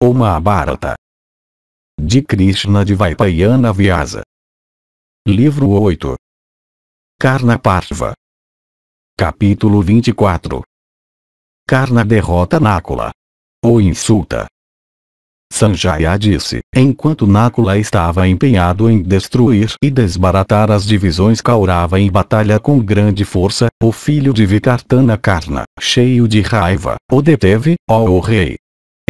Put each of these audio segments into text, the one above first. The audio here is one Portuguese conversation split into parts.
O Mahabharata. De Krishna Dvaipayana Vyasa. Livro 8. Karna Parva. Capítulo 24. Karna derrota Nakula. O insulta. Sanjaya disse, enquanto Nakula estava empenhado em destruir e desbaratar as divisões Kaurava em batalha com grande força, o filho de Vikartana Karna, cheio de raiva, o deteve, ó o rei.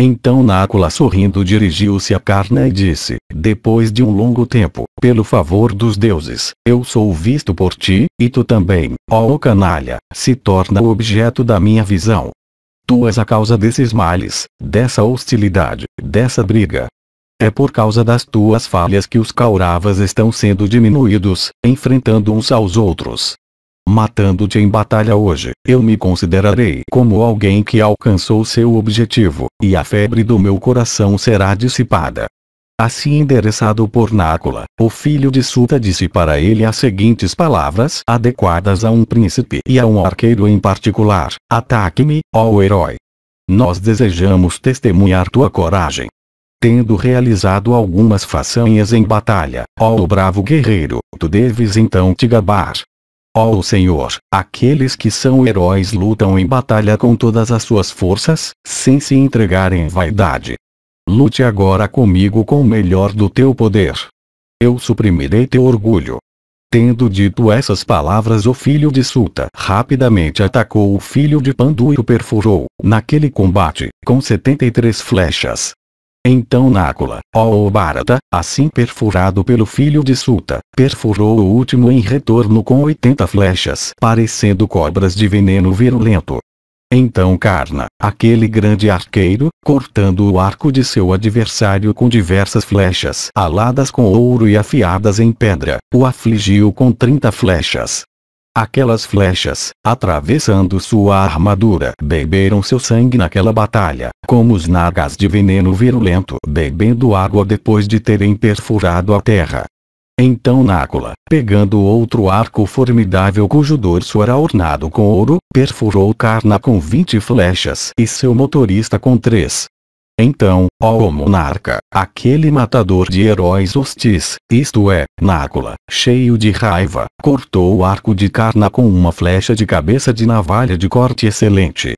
Então Nakula sorrindo dirigiu-se a Karna e disse, depois de um longo tempo, pelo favor dos deuses, eu sou visto por ti, e tu também, ó canalha, se torna o objeto da minha visão. Tu és a causa desses males, dessa hostilidade, dessa briga. É por causa das tuas falhas que os Kauravas estão sendo diminuídos, enfrentando uns aos outros. Matando-te em batalha hoje, eu me considerarei como alguém que alcançou seu objetivo, e a febre do meu coração será dissipada. Assim endereçado por Nakula, o filho de Suta disse para ele as seguintes palavras adequadas a um príncipe e a um arqueiro em particular: ataque-me, ó herói. Nós desejamos testemunhar tua coragem. Tendo realizado algumas façanhas em batalha, ó bravo guerreiro, tu deves então te gabar. Ó Senhor, aqueles que são heróis lutam em batalha com todas as suas forças, sem se entregar em vaidade. Lute agora comigo com o melhor do teu poder. Eu suprimirei teu orgulho. Tendo dito essas palavras, o filho de Suta rapidamente atacou o filho de Pandu e o perfurou, naquele combate, com 73 flechas. Então Nakula, ó Bharata, assim perfurado pelo filho de Suta, perfurou o último em retorno com 80 flechas, parecendo cobras de veneno virulento. Então Karna, aquele grande arqueiro, cortando o arco de seu adversário com diversas flechas aladas com ouro e afiadas em pedra, o afligiu com 30 flechas. Aquelas flechas, atravessando sua armadura, beberam seu sangue naquela batalha, como os nagas de veneno virulento bebendo água depois de terem perfurado a terra. Então Nakula, pegando outro arco formidável cujo dorso era ornado com ouro, perfurou Karna com 20 flechas e seu motorista com 3. Então, ó monarca, aquele matador de heróis hostis, isto é, Nakula, cheio de raiva, cortou o arco de Karna com uma flecha de cabeça de navalha de corte excelente.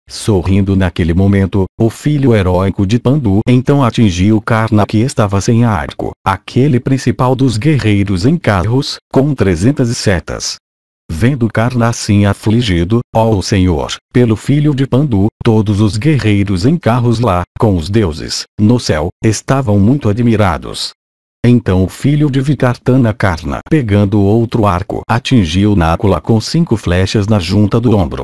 Sorrindo naquele momento, o filho heróico de Pandu então atingiu Karna que estava sem arco, aquele principal dos guerreiros em carros, com 300 setas. Vendo Karna assim afligido, ó Senhor, pelo filho de Pandu, todos os guerreiros em carros lá, com os deuses, no céu, estavam muito admirados. Então o filho de Vikartana Karna, pegando outro arco, atingiu Nakula com 5 flechas na junta do ombro.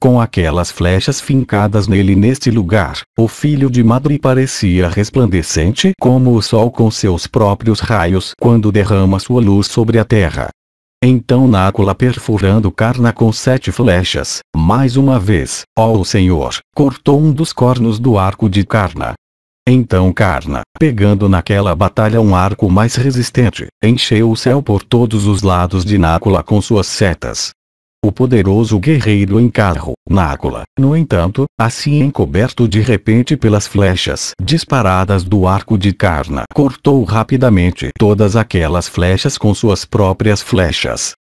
Com aquelas flechas fincadas nele neste lugar, o filho de Madri parecia resplandecente como o sol com seus próprios raios quando derrama sua luz sobre a terra. Então Nakula perfurando Karna com 7 flechas, mais uma vez, ó Senhor, cortou um dos cornos do arco de Karna. Então Karna, pegando naquela batalha um arco mais resistente, encheu o céu por todos os lados de Nakula com suas setas. O poderoso guerreiro em carro, Nakula, no entanto, assim encoberto de repente pelas flechas disparadas do arco de Karna, cortou rapidamente todas aquelas flechas com suas próprias flechas.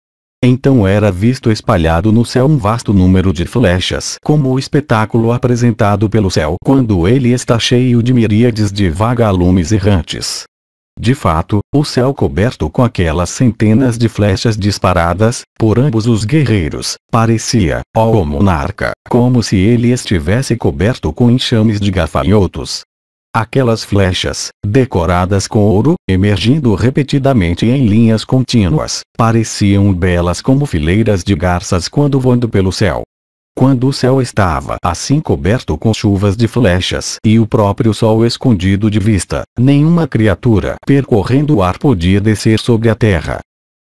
Então era visto espalhado no céu um vasto número de flechas, como o espetáculo apresentado pelo céu quando ele está cheio de miríades de vagalumes errantes. De fato, o céu coberto com aquelas centenas de flechas disparadas, por ambos os guerreiros, parecia, ó monarca, como se ele estivesse coberto com enxames de gafanhotos. Aquelas flechas, decoradas com ouro, emergindo repetidamente em linhas contínuas, pareciam belas como fileiras de garças quando voando pelo céu. Quando o céu estava assim coberto com chuvas de flechas e o próprio sol escondido de vista, nenhuma criatura percorrendo o ar podia descer sobre a terra.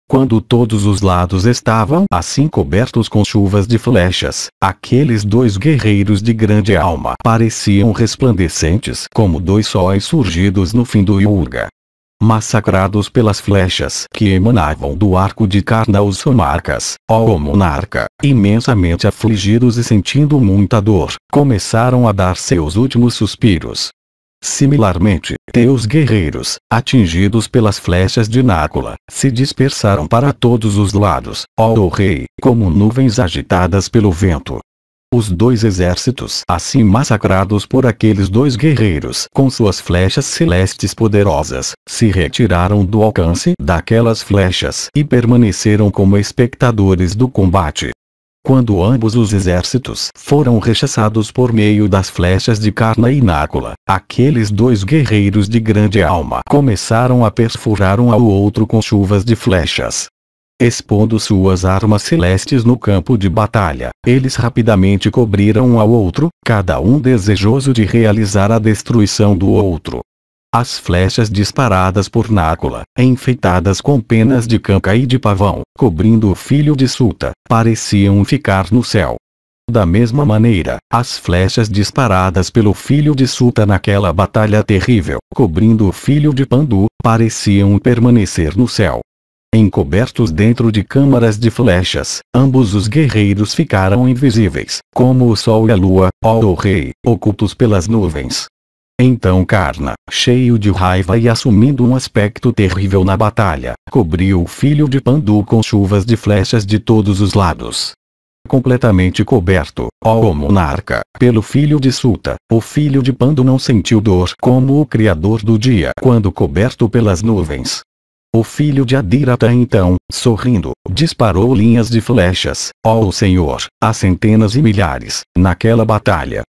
Quando todos os lados estavam assim cobertos com chuvas de flechas, aqueles 2 guerreiros de grande alma pareciam resplandecentes como 2 sóis surgidos no fim do Yuga. Massacrados pelas flechas que emanavam do arco de Karna, os monarcas, ó monarca, imensamente afligidos e sentindo muita dor, começaram a dar seus últimos suspiros. Similarmente, teus guerreiros, atingidos pelas flechas de Nácula, se dispersaram para todos os lados, ó rei, como nuvens agitadas pelo vento. Os dois exércitos assim massacrados por aqueles dois guerreiros com suas flechas celestes poderosas, se retiraram do alcance daquelas flechas e permaneceram como espectadores do combate. Quando ambos os exércitos foram rechaçados por meio das flechas de Karna e Nácula, aqueles dois guerreiros de grande alma começaram a perfurar um ao outro com chuvas de flechas. Expondo suas armas celestes no campo de batalha, eles rapidamente cobriram um ao outro, cada um desejoso de realizar a destruição do outro. As flechas disparadas por Nácula, enfeitadas com penas de canca e de pavão, cobrindo o filho de Suta, pareciam ficar no céu. Da mesma maneira, as flechas disparadas pelo filho de Suta naquela batalha terrível, cobrindo o filho de Pandu, pareciam permanecer no céu. Encobertos dentro de câmaras de flechas, ambos os guerreiros ficaram invisíveis, como o sol e a lua, ó rei, ocultos pelas nuvens. Então Karna, cheio de raiva e assumindo um aspecto terrível na batalha, cobriu o filho de Pandu com chuvas de flechas de todos os lados. Completamente coberto, ó monarca, pelo filho de Suta, o filho de Pandu não sentiu dor como o criador do dia quando coberto pelas nuvens. O filho de Adhirata então, sorrindo, disparou linhas de flechas, ó Senhor, a centenas e milhares, naquela batalha.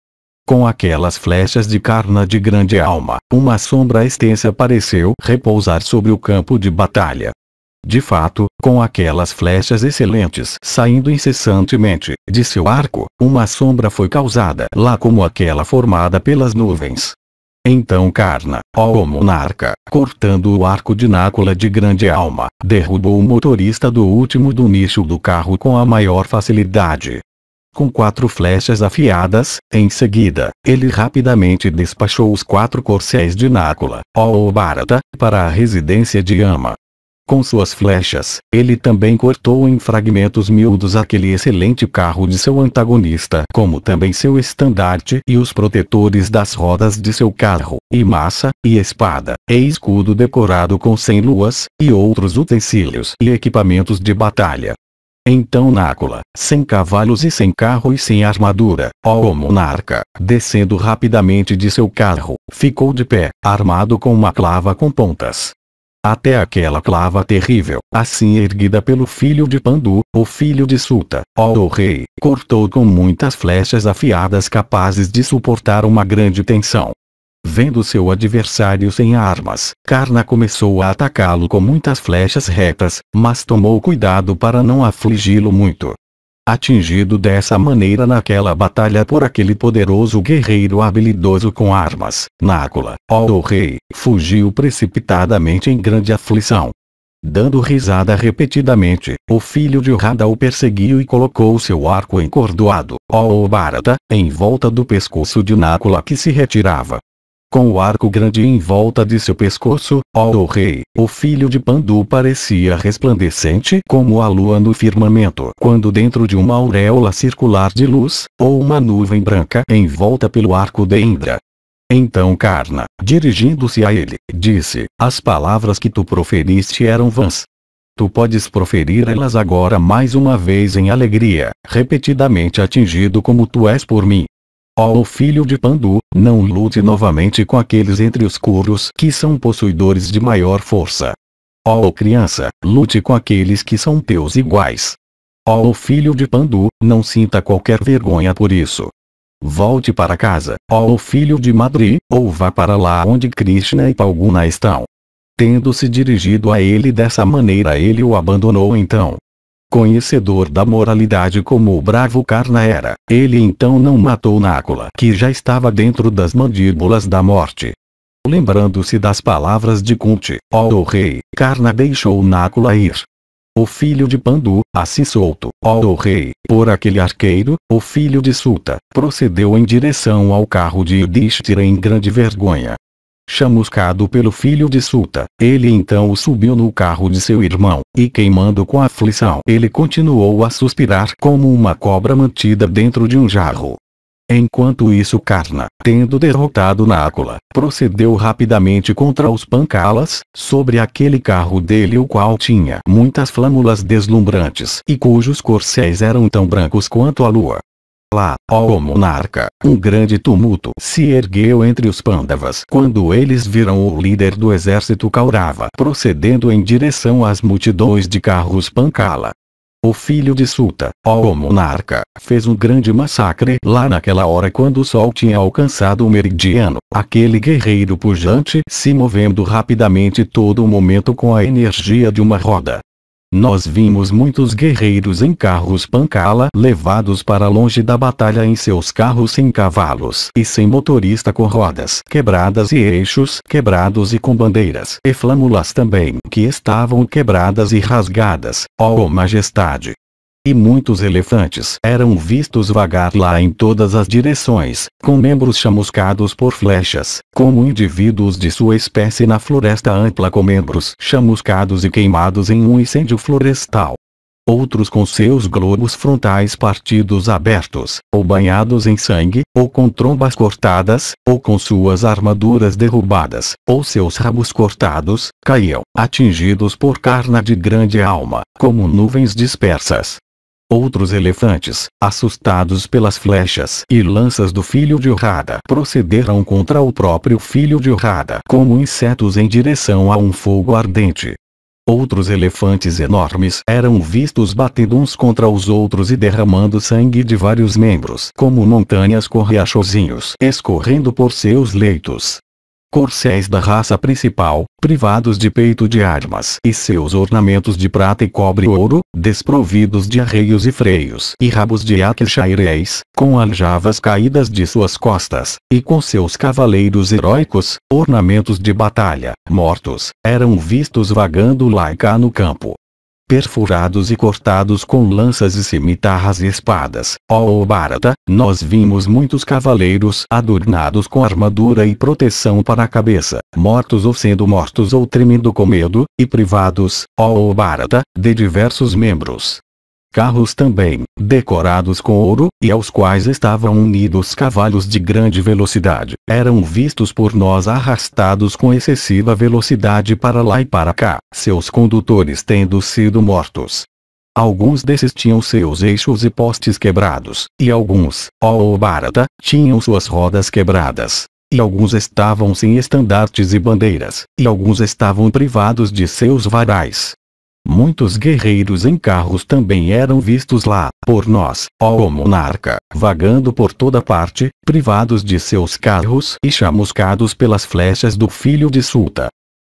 Com aquelas flechas de Karna de grande alma, uma sombra extensa pareceu repousar sobre o campo de batalha. De fato, com aquelas flechas excelentes saindo incessantemente de seu arco, uma sombra foi causada lá como aquela formada pelas nuvens. Então Karna, ó monarca, cortando o arco de Nácula de grande alma, derrubou o motorista do último do nicho do carro com a maior facilidade. Com 4 flechas afiadas, em seguida, ele rapidamente despachou os 4 corcéis de Nácula, ó Bharata, para a residência de Yama. Com suas flechas, ele também cortou em fragmentos miúdos aquele excelente carro de seu antagonista, como também seu estandarte e os protetores das rodas de seu carro, e massa, e espada, e escudo decorado com 100 luas, e outros utensílios e equipamentos de batalha. Então Nácula, sem cavalos e sem carro e sem armadura, ó monarca, descendo rapidamente de seu carro, ficou de pé, armado com uma clava com pontas. Até aquela clava terrível, assim erguida pelo filho de Pandu, o filho de Suta, ó rei, cortou com muitas flechas afiadas capazes de suportar uma grande tensão. Vendo seu adversário sem armas, Karna começou a atacá-lo com muitas flechas retas, mas tomou cuidado para não afligi-lo muito. Atingido dessa maneira naquela batalha por aquele poderoso guerreiro habilidoso com armas, Nácula, ó rei, fugiu precipitadamente em grande aflição. Dando risada repetidamente, o filho de Radha o perseguiu e colocou seu arco encordoado, ó Bharata, em volta do pescoço de Nácula que se retirava. Com o arco grande em volta de seu pescoço, ó rei, o filho de Pandu parecia resplandecente como a lua no firmamento quando dentro de uma auréola circular de luz, ou uma nuvem branca envolta pelo arco de Indra. Então Karna, dirigindo-se a ele, disse, as palavras que tu proferiste eram vãs. Tu podes proferir elas agora mais uma vez em alegria, repetidamente atingido como tu és por mim. Ó filho de Pandu, não lute novamente com aqueles entre os Kurus que são possuidores de maior força. Ó criança, lute com aqueles que são teus iguais. Ó filho de Pandu, não sinta qualquer vergonha por isso. Volte para casa, ó filho de Madri, ou vá para lá onde Krishna e Falguna estão. Tendo-se dirigido a ele dessa maneira, ele o abandonou então. Conhecedor da moralidade como o bravo Karna era, ele então não matou Nácula, que já estava dentro das mandíbulas da morte. Lembrando-se das palavras de Kunti, ó rei, Karna deixou Nácula ir. O filho de Pandu, assim solto, ó rei, por aquele arqueiro, o filho de Suta, procedeu em direção ao carro de Yudhishthira em grande vergonha. Chamuscado pelo filho de Suta, ele então subiu no carro de seu irmão, e queimando com aflição ele continuou a suspirar como uma cobra mantida dentro de um jarro. Enquanto isso Karna, tendo derrotado Nácula, procedeu rapidamente contra os Pancalas, sobre aquele carro dele o qual tinha muitas flâmulas deslumbrantes e cujos corcéis eram tão brancos quanto a lua. Lá, ó monarca, um grande tumulto se ergueu entre os Pandavas quando eles viram o líder do exército Kaurava procedendo em direção às multidões de carros Pancala. O filho de Suta, ó monarca, fez um grande massacre lá naquela hora quando o sol tinha alcançado o meridiano, aquele guerreiro pujante se movendo rapidamente todo o momento com a energia de uma roda. Nós vimos muitos guerreiros em carros Pancala levados para longe da batalha em seus carros sem cavalos e sem motorista com rodas quebradas e eixos quebrados e com bandeiras e flâmulas também que estavam quebradas e rasgadas, ó majestade. E muitos elefantes eram vistos vagar lá em todas as direções, com membros chamuscados por flechas, como indivíduos de sua espécie na floresta ampla com membros chamuscados e queimados em um incêndio florestal. Outros com seus globos frontais partidos abertos, ou banhados em sangue, ou com trombas cortadas, ou com suas armaduras derrubadas, ou seus rabos cortados, caíam, atingidos por Karna de grande alma, como nuvens dispersas. Outros elefantes, assustados pelas flechas e lanças do filho de Urrada, procederam contra o próprio filho de Urrada como insetos em direção a um fogo ardente. Outros elefantes enormes eram vistos batendo uns contra os outros e derramando sangue de vários membros como montanhas com riachozinhos escorrendo por seus leitos. Corcéis da raça principal, privados de peito de armas e seus ornamentos de prata e cobre e ouro, desprovidos de arreios e freios e rabos de Akshaireis, com aljavas caídas de suas costas, e com seus cavaleiros heróicos, ornamentos de batalha, mortos, eram vistos vagando lá e cá no campo. Perfurados e cortados com lanças e cimitarras e espadas, ó Bharata, nós vimos muitos cavaleiros adornados com armadura e proteção para a cabeça, mortos ou sendo mortos ou tremendo com medo, e privados, ó Bharata, de diversos membros. Carros também, decorados com ouro, e aos quais estavam unidos cavalos de grande velocidade, eram vistos por nós arrastados com excessiva velocidade para lá e para cá, seus condutores tendo sido mortos. Alguns desses tinham seus eixos e postes quebrados, e alguns, ó Bharata, tinham suas rodas quebradas. E alguns estavam sem estandartes e bandeiras, e alguns estavam privados de seus varais. Muitos guerreiros em carros também eram vistos lá, por nós, ó monarca, vagando por toda parte, privados de seus carros e chamuscados pelas flechas do filho de Suta.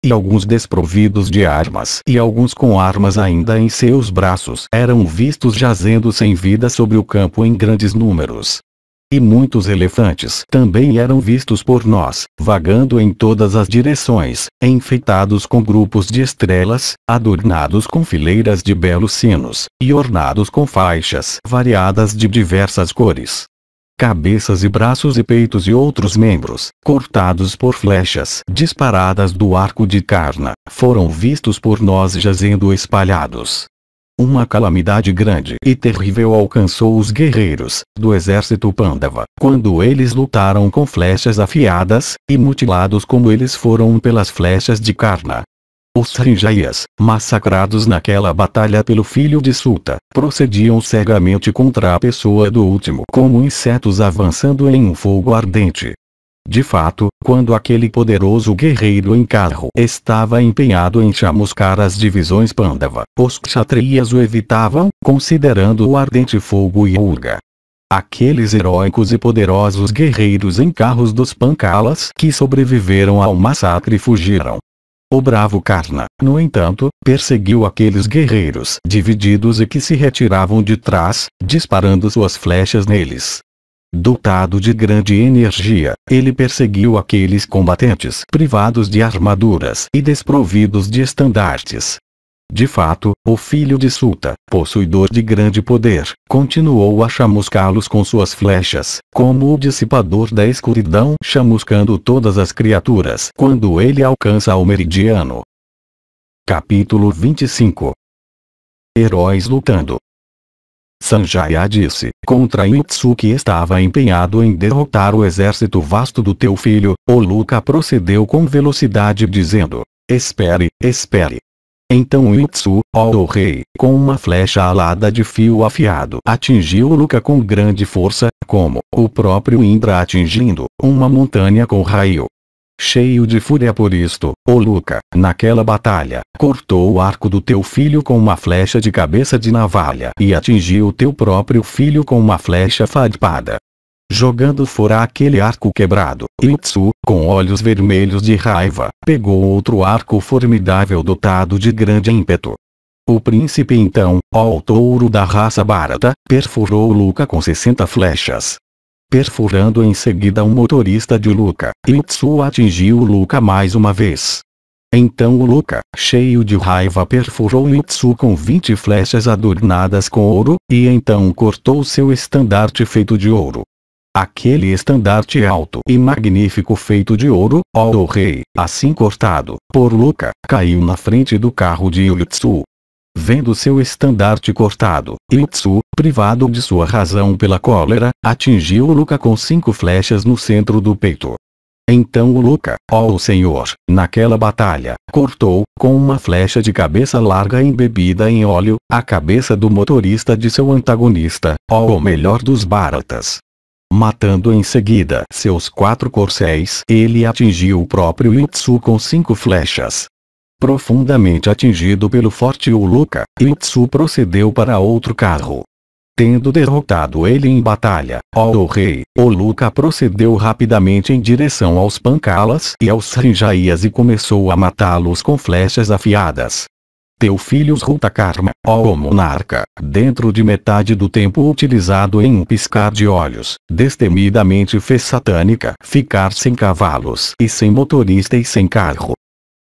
E alguns desprovidos de armas e alguns com armas ainda em seus braços eram vistos jazendo sem vida sobre o campo em grandes números. E muitos elefantes também eram vistos por nós, vagando em todas as direções, enfeitados com grupos de estrelas, adornados com fileiras de belos sinos, e ornados com faixas variadas de diversas cores. Cabeças e braços e peitos e outros membros, cortados por flechas disparadas do arco de Karna, foram vistos por nós jazendo espalhados. Uma calamidade grande e terrível alcançou os guerreiros do exército Pandava, quando eles lutaram com flechas afiadas, e mutilados como eles foram pelas flechas de Karna. Os Srinjayas, massacrados naquela batalha pelo filho de Suta, procediam cegamente contra a pessoa do último como insetos avançando em um fogo ardente. De fato, quando aquele poderoso guerreiro em carro estava empenhado em chamuscar as divisões Pandava, os kshatriyas o evitavam, considerando o ardente fogo e urga. Aqueles heróicos e poderosos guerreiros em carros dos Pancalas que sobreviveram ao massacre fugiram. O bravo Karna, no entanto, perseguiu aqueles guerreiros divididos e que se retiravam de trás, disparando suas flechas neles. Dotado de grande energia, ele perseguiu aqueles combatentes privados de armaduras e desprovidos de estandartes. De fato, o filho de Suta, possuidor de grande poder, continuou a chamuscá-los com suas flechas, como o dissipador da escuridão chamuscando todas as criaturas quando ele alcança o meridiano. Capítulo 25. Heróis lutando. Sanjaya disse, contra Yutsu, que estava empenhado em derrotar o exército vasto do teu filho. O Luca procedeu com velocidade dizendo, espere, espere. Então Yutsu, ó rei, com uma flecha alada de fio afiado, atingiu Luca com grande força, como o próprio Indra atingindo uma montanha com raio. Cheio de fúria por isto, o Luca, naquela batalha, cortou o arco do teu filho com uma flecha de cabeça de navalha e atingiu teu próprio filho com uma flecha farpada. Jogando fora aquele arco quebrado, Yutsu, com olhos vermelhos de raiva, pegou outro arco formidável dotado de grande ímpeto. O príncipe então, ó touro da raça Bharata, perfurou Luca com 60 flechas. Perfurando em seguida um motorista de Luca, Yutsu atingiu Luca mais uma vez. Então o Luca, cheio de raiva, perfurou Yutsu com 20 flechas adornadas com ouro, e então cortou seu estandarte feito de ouro. Aquele estandarte alto e magnífico feito de ouro, ó rei, assim cortado por Luca, caiu na frente do carro de Yutsu. Vendo seu estandarte cortado, Yutsu, privado de sua razão pela cólera, atingiu Luca com 5 flechas no centro do peito. Então o Luca, ó senhor, naquela batalha, cortou, com uma flecha de cabeça larga embebida em óleo, a cabeça do motorista de seu antagonista, ó o melhor dos Bharatas. Matando em seguida seus 4 corcéis, ele atingiu o próprio Yutsu com 5 flechas. Profundamente atingido pelo forte Luca, Yutsu procedeu para outro carro. Tendo derrotado ele em batalha, ó rei, o Luca procedeu rapidamente em direção aos Pancalas e aos Sanjayas e começou a matá-los com flechas afiadas. Teu filho Srutakarma, ó monarca, dentro de metade do tempo utilizado em um piscar de olhos, destemidamente fez Satânica ficar sem cavalos e sem motorista e sem carro.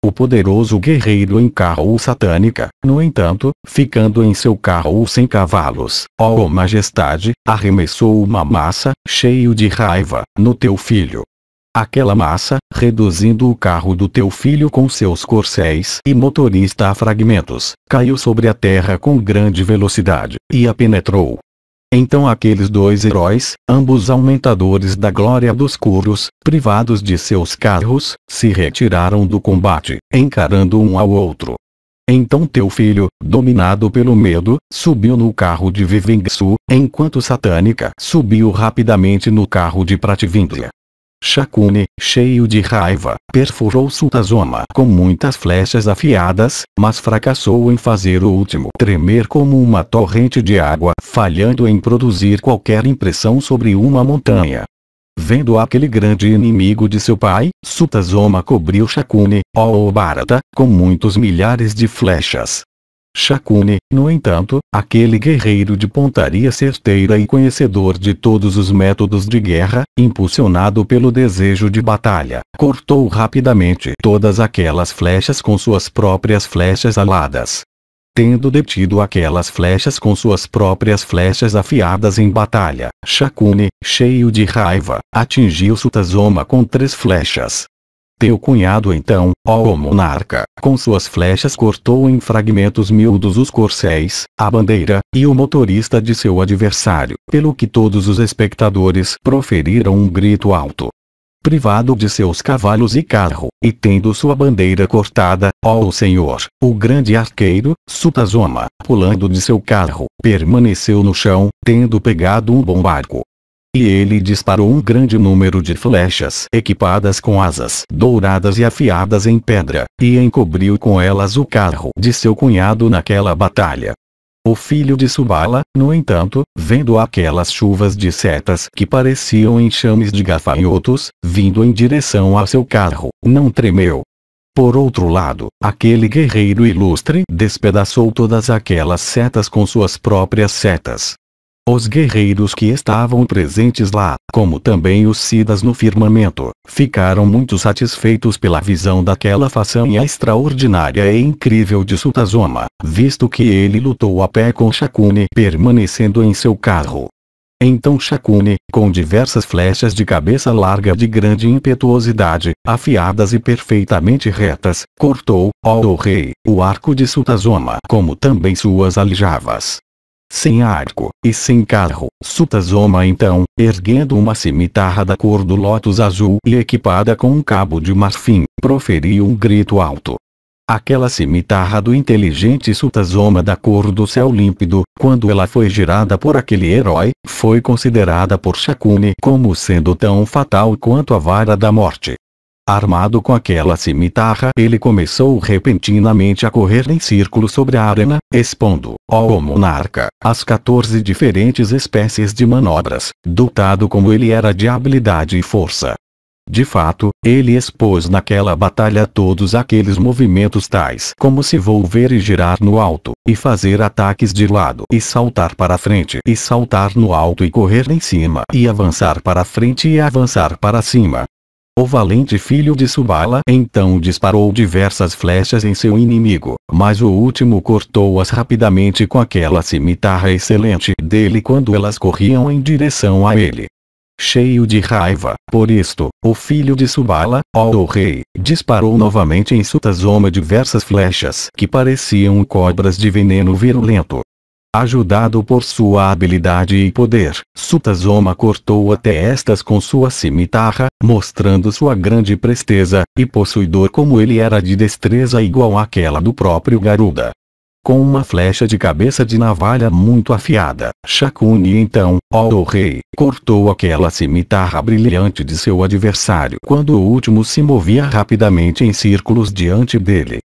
O poderoso guerreiro encarrou Satânica, no entanto, ficando em seu carro sem cavalos, ó majestade, arremessou uma massa, cheio de raiva, no teu filho. Aquela massa, reduzindo o carro do teu filho com seus corcéis e motorista a fragmentos, caiu sobre a terra com grande velocidade, e a penetrou. Então aqueles 2 heróis, ambos aumentadores da glória dos Kurus, privados de seus carros, se retiraram do combate, encarando um ao outro. Então teu filho, dominado pelo medo, subiu no carro de Vivengsu, enquanto Satânica subiu rapidamente no carro de Prativindya. Shakuni, cheio de raiva, perfurou Sultazoma com muitas flechas afiadas, mas fracassou em fazer o último tremer como uma torrente de água, falhando em produzir qualquer impressão sobre uma montanha. Vendo aquele grande inimigo de seu pai, Sultazoma cobriu Shakuni, ó Bharata, com muitos milhares de flechas. Shakuni, no entanto, aquele guerreiro de pontaria certeira e conhecedor de todos os métodos de guerra, impulsionado pelo desejo de batalha, cortou rapidamente todas aquelas flechas com suas próprias flechas aladas. Tendo detido aquelas flechas com suas próprias flechas afiadas em batalha, Shakuni, cheio de raiva, atingiu Sultazoma com 3 flechas. Teu cunhado então, ó monarca, com suas flechas cortou em fragmentos miúdos os corcéis, a bandeira, e o motorista de seu adversário, pelo que todos os espectadores proferiram um grito alto. Privado de seus cavalos e carro, e tendo sua bandeira cortada, ó senhor, o grande arqueiro, Sultazoma, pulando de seu carro, permaneceu no chão, tendo pegado um bom arco. E ele disparou um grande número de flechas equipadas com asas douradas e afiadas em pedra, e encobriu com elas o carro de seu cunhado naquela batalha. O filho de Subala, no entanto, vendo aquelas chuvas de setas que pareciam enxames de gafanhotos, vindo em direção a seu carro, não tremeu. Por outro lado, aquele guerreiro ilustre despedaçou todas aquelas setas com suas próprias setas. Os guerreiros que estavam presentes lá, como também os Siddhas no firmamento, ficaram muito satisfeitos pela visão daquela façanha extraordinária e incrível de Sultazoma, visto que ele lutou a pé com Shakuni permanecendo em seu carro. Então Shakuni, com diversas flechas de cabeça larga de grande impetuosidade, afiadas e perfeitamente retas, cortou, ó rei, o arco de Sultazoma como também suas aljavas. sem arco, e sem carro. Sutazoma então, erguendo uma cimitarra da cor do lótus azul e equipada com um cabo de marfim, proferiu um grito alto. Aquela cimitarra do inteligente Sutazoma da cor do céu límpido, quando ela foi girada por aquele herói, foi considerada por Shakuni como sendo tão fatal quanto a vara da morte. Armado com aquela cimitarra, ele começou repentinamente a correr em círculo sobre a arena, expondo, ó monarca, as 14 diferentes espécies de manobras, dotado como ele era de habilidade e força. De fato, ele expôs naquela batalha todos aqueles movimentos tais como se volver e girar no alto, e fazer ataques de lado e saltar para frente e saltar no alto e correr em cima e avançar para frente e avançar para cima. O valente filho de Subala então disparou diversas flechas em seu inimigo, mas o último cortou-as rapidamente com aquela cimitarra excelente dele quando elas corriam em direção a ele. Cheio de raiva, por isto, o filho de Subala, ó rei, disparou novamente em Sutazoma diversas flechas que pareciam cobras de veneno virulento. Ajudado por sua habilidade e poder, Sutazoma cortou até estas com sua cimitarra, mostrando sua grande presteza, e possuidor como ele era de destreza igual àquela do próprio Garuda. Com uma flecha de cabeça de navalha muito afiada, Shakuni então, ó rei, cortou aquela cimitarra brilhante de seu adversário quando o último se movia rapidamente em círculos diante dele.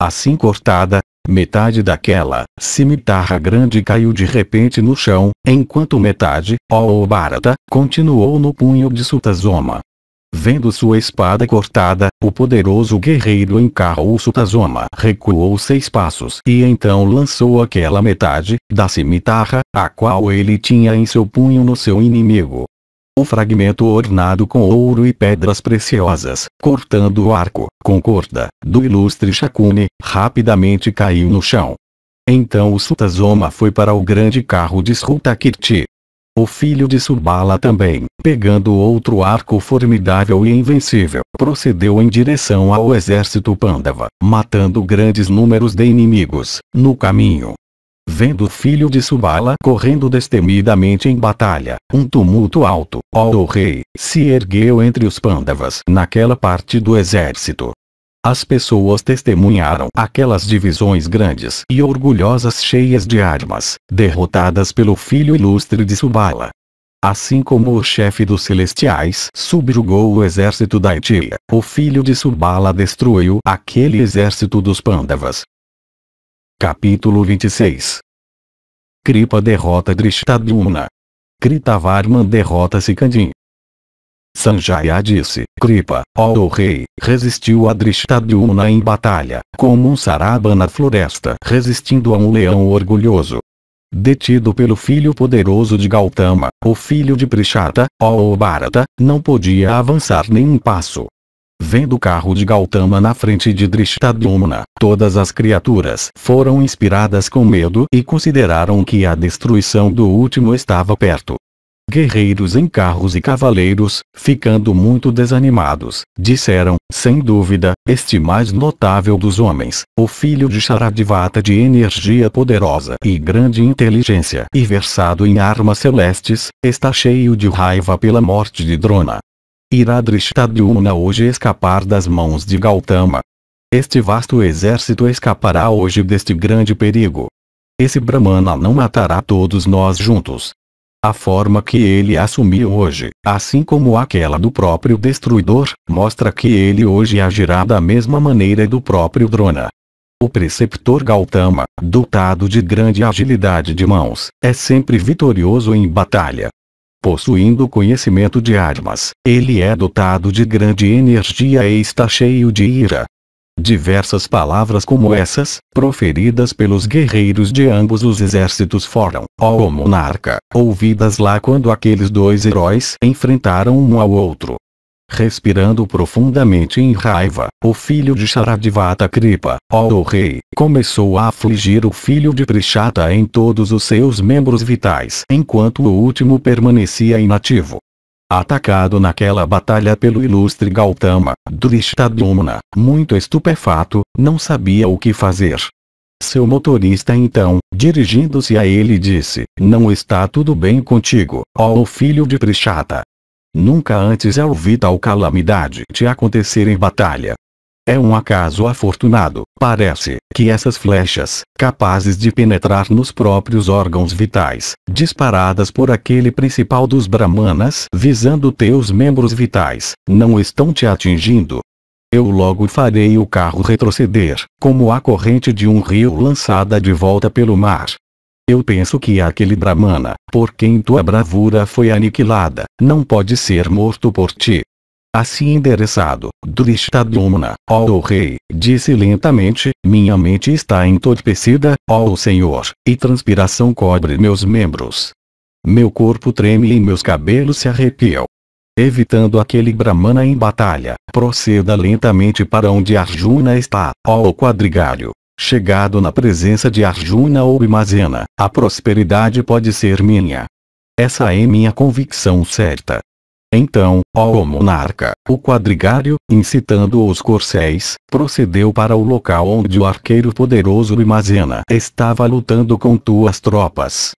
Assim cortada, metade daquela cimitarra grande caiu de repente no chão, enquanto metade, ó Bharata, continuou no punho de Sutazoma. Vendo sua espada cortada, o poderoso guerreiro encarou Sutazoma, recuou 6 passos e então lançou aquela metade da cimitarra, a qual ele tinha em seu punho no seu inimigo. O fragmento ornado com ouro e pedras preciosas, cortando o arco, com corda, do ilustre Shakuni, rapidamente caiu no chão. Então o Sutazoma foi para o grande carro de Srutakirti. O filho de Subala também, pegando outro arco formidável e invencível, procedeu em direção ao exército Pandava, matando grandes números de inimigos, no caminho. Vendo o filho de Subala correndo destemidamente em batalha, um tumulto alto, ó rei, se ergueu entre os Pandavas naquela parte do exército. As pessoas testemunharam aquelas divisões grandes e orgulhosas cheias de armas, derrotadas pelo filho ilustre de Subala. Assim como o chefe dos celestiais subjugou o exército da Etília, o filho de Subala destruiu aquele exército dos Pandavas. Capítulo 26. Kripa derrota Drishtadyumna. Kritavarman derrota Sikandin. Sanjaya disse, Kripa, ó rei, resistiu a Drishtadyumna em batalha, como um saraba na floresta resistindo a um leão orgulhoso. Detido pelo filho poderoso de Gautama, o filho de Prishata, ó Bharata, não podia avançar nem um passo. Vendo o carro de Gautama na frente de Drishtadyumna, todas as criaturas foram inspiradas com medo e consideraram que a destruição do último estava perto. Guerreiros em carros e cavaleiros, ficando muito desanimados, disseram, sem dúvida, este mais notável dos homens, o filho de Sharadvata de energia poderosa e grande inteligência e versado em armas celestes, está cheio de raiva pela morte de Drona. Irá Drishtadyumna hoje escapar das mãos de Gautama? Este vasto exército escapará hoje deste grande perigo. Esse Brahmana não matará todos nós juntos. A forma que ele assumiu hoje, assim como aquela do próprio destruidor, mostra que ele hoje agirá da mesma maneira do próprio Drona. O preceptor Gautama, dotado de grande agilidade de mãos, é sempre vitorioso em batalha. Possuindo conhecimento de armas, ele é dotado de grande energia e está cheio de ira. Diversas palavras como essas, proferidas pelos guerreiros de ambos os exércitos foram, ó monarca, ouvidas lá quando aqueles dois heróis enfrentaram um ao outro. Respirando profundamente em raiva, o filho de Sharadvata Kripa, ó rei, começou a afligir o filho de Prishata em todos os seus membros vitais enquanto o último permanecia inativo. Atacado naquela batalha pelo ilustre Gautama, Drishtadyumna, muito estupefato, não sabia o que fazer. Seu motorista então, dirigindo-se a ele disse: "Não está tudo bem contigo, ó filho de Prishata? Nunca antes eu vi tal calamidade te acontecer em batalha. É um acaso afortunado, parece, que essas flechas, capazes de penetrar nos próprios órgãos vitais, disparadas por aquele principal dos Brahmanas visando teus membros vitais, não estão te atingindo. Eu logo farei o carro retroceder, como a corrente de um rio lançada de volta pelo mar. Eu penso que aquele Brahmana, por quem tua bravura foi aniquilada, não pode ser morto por ti." Assim endereçado, Drishtadyumna, ó rei, disse lentamente: "Minha mente está entorpecida, ó Senhor, e transpiração cobre meus membros. Meu corpo treme e meus cabelos se arrepiam. Evitando aquele Brahmana em batalha, proceda lentamente para onde Arjuna está, ó quadrigário. Chegado na presença de Arjuna ou Bhimazena, a prosperidade pode ser minha. Essa é minha convicção certa." Então, ó monarca, o quadrigário, incitando os corcéis, procedeu para o local onde o arqueiro poderoso Bhimazena estava lutando com tuas tropas.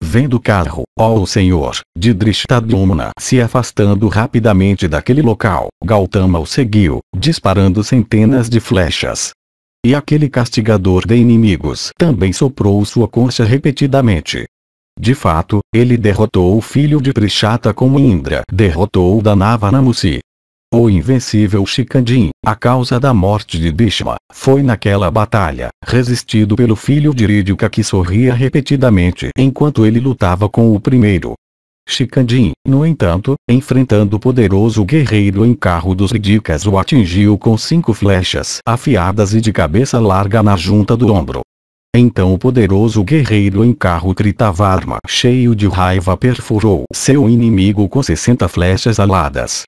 Vendo o carro, ó senhor, de Drishtadyumna se afastando rapidamente daquele local, Gautama o seguiu, disparando centenas de flechas. E aquele castigador de inimigos também soprou sua concha repetidamente. De fato, ele derrotou o filho de Prishata como Indra derrotou o Danava Namusi. O invencível Shikandin, a causa da morte de Bhishma, foi naquela batalha, resistido pelo filho de Ridika que sorria repetidamente enquanto ele lutava com o primeiro. Shikandin, no entanto, enfrentando o poderoso guerreiro em carro dos Ridikas, o atingiu com 5 flechas afiadas e de cabeça larga na junta do ombro. Então o poderoso guerreiro em carro Kritavarma, cheio de raiva, perfurou seu inimigo com 60 flechas aladas.